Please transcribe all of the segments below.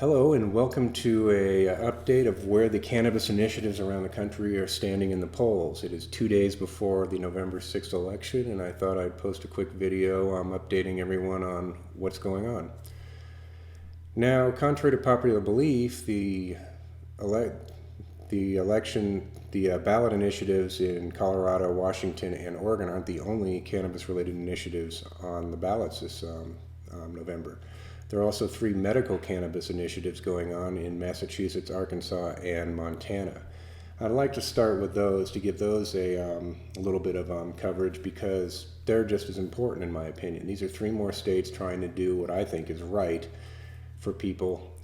Hello and welcome to a update of where the cannabis initiatives around the country are standing in the polls. It is 2 days before the November 6th election, and I thought I'd post a quick video updating everyone on what's going on. Now, contrary to popular belief, the ballot initiatives in Colorado, Washington, and Oregon aren't the only cannabis-related initiatives on the ballots this November. There are also 3 medical cannabis initiatives going on in Massachusetts, Arkansas, and Montana. I'd like to start with those to give those a little bit of coverage because they're just as important in my opinion. These are 3 more states trying to do what I think is right for people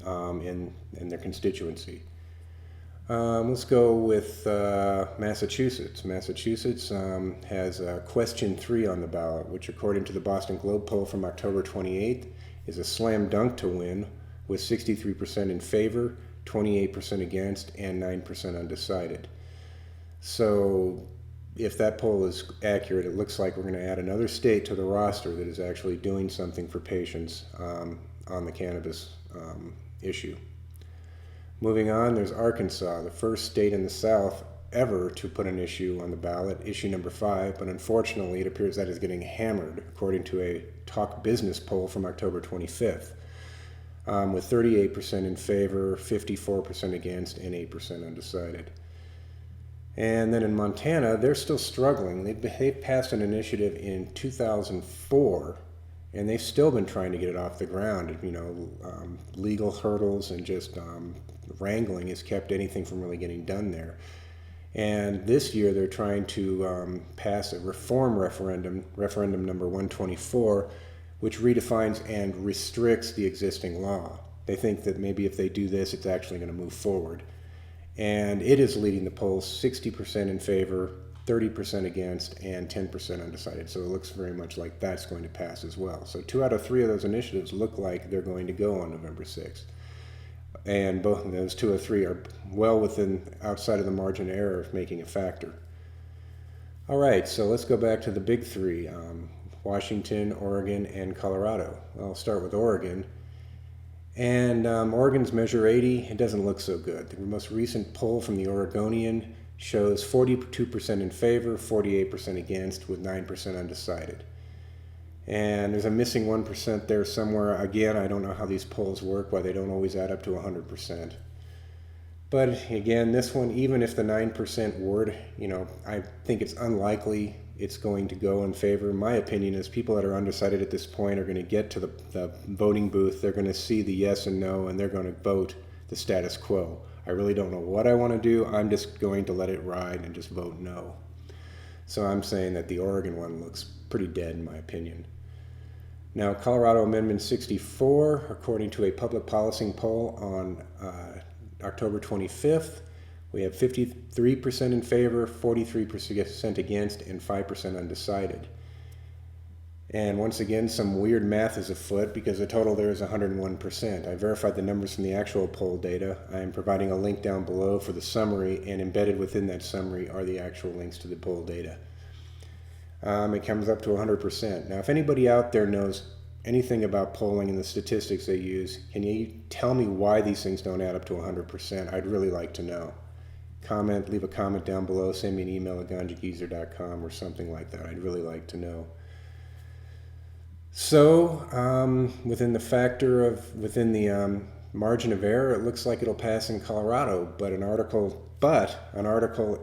in their constituency. Let's go with Massachusetts. Massachusetts has question 3 on the ballot, which according to the Boston Globe poll from October 28th is a slam dunk to win, with 63% in favor, 28% against, and 9% undecided. So if that poll is accurate, it looks like we're going to add another state to the roster that is actually doing something for patients on the cannabis issue. Moving on, there's Arkansas, the first state in the South ever to put an issue on the ballot, issue number 5, but unfortunately it appears that is getting hammered according to a Talk Business poll from October 25th, with 38% in favor, 54% against, and 8% undecided. And then in Montana, they're still struggling. They've passed an initiative in 2004, and they've still been trying to get it off the ground. Legal hurdles and just wrangling has kept anything from really getting done there. And this year they're trying to pass a reform referendum number 124, which redefines and restricts the existing law. They think that maybe if they do this, it's actually going to move forward. And it is leading the polls 60% in favor, 30% against, and 10% undecided. So it looks very much like that's going to pass as well. So 2 out of 3 of those initiatives look like they're going to go on November 6th. And both of those 2 or 3 are well outside of the margin of error of making a factor. All right, so let's go back to the big 3, Washington, Oregon, and Colorado. I'll start with Oregon. And Oregon's Measure 80, it doesn't look so good. The most recent poll from the Oregonian shows 42% in favor, 48% against, with 9% undecided. And there's a missing 1% there somewhere. Again, I don't know how these polls work, why they don't always add up to 100%. But again, this one, even if the 9% word, I think it's unlikely it's going to go in favor. My opinion is people that are undecided at this point are going to get to the voting booth. They're going to see the yes and no, and they're going to vote the status quo. I really don't know what I want to do. I'm just going to let it ride and just vote no. So I'm saying that the Oregon one looks pretty dead in my opinion. Now, Colorado Amendment 64, according to a public policy poll on October 25th, we have 53% in favor, 43% against, and 5% undecided. And once again, some weird math is afoot because the total there is 101%. I verified the numbers from the actual poll data. I am providing a link down below for the summary, and embedded within that summary are the actual links to the poll data. It comes up to 100%. Now, if anybody out there knows anything about polling and the statistics they use, can you tell me why these things don't add up to 100%? I'd really like to know. Leave a comment down below, send me an email at ganjageezer.com or something like that. I'd really like to know. So, within the margin of error, it looks like it'll pass in Colorado, but an article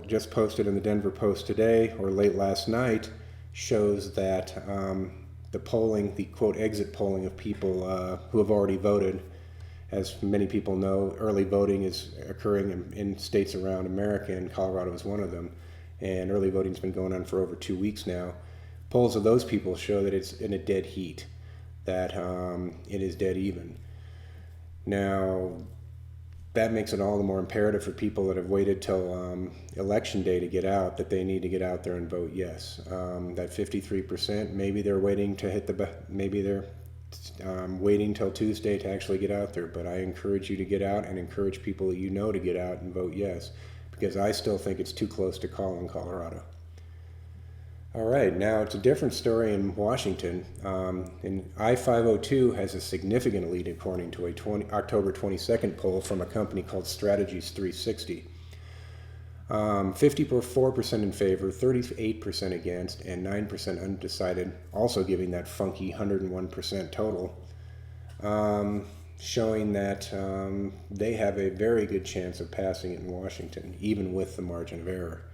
just posted in the Denver Post today or late last night shows that the polling, the quote exit polling of people who have already voted, as many people know, early voting is occurring in states around America, and Colorado is one of them, and early voting's been going on for over 2 weeks now. Polls of those people show that it's in a dead heat, that it is dead even. Now, that makes it all the more imperative for people that have waited till election day to get out, that they need to get out there and vote yes. That 53%, maybe they're waiting to waiting till Tuesday to actually get out there, but I encourage you to get out and encourage people that you know to get out and vote yes, because I still think it's too close to call in Colorado. All right, now it's a different story in Washington. And I-502 has a significant lead according to a October 22nd poll from a company called Strategies 360. 54% in favor, 38% against, and 9% undecided, also giving that funky 101% total, showing that they have a very good chance of passing it in Washington, even with the margin of error.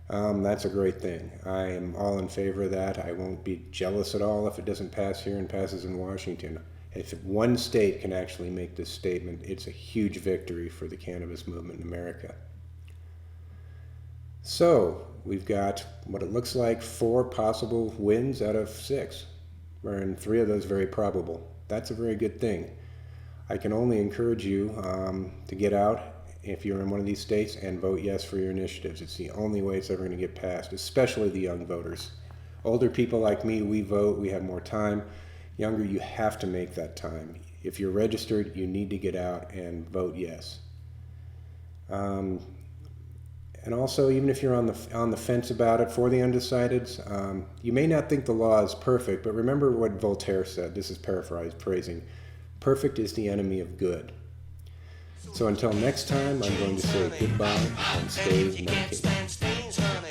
That's a great thing. I am all in favor of that. I won't be jealous at all if it doesn't pass here and passes in Washington. If one state can actually make this statement, it's a huge victory for the cannabis movement in America. So we've got what it looks like 4 possible wins out of 6, and 3 of those very probable. That's a very good thing. I can only encourage you to get out if you're in one of these states and vote yes for your initiatives. It's the only way it's ever going to get passed, especially the young voters. Older people like me, we vote, we have more time. Younger, you have to make that time. If you're registered, you need to get out and vote yes. And also, even if you're on the fence about it, for the undecideds, you may not think the law is perfect, but remember what Voltaire said. This is paraphrasing. Perfect is the enemy of good. So until next time, I'm going to say goodbye and stay medicated.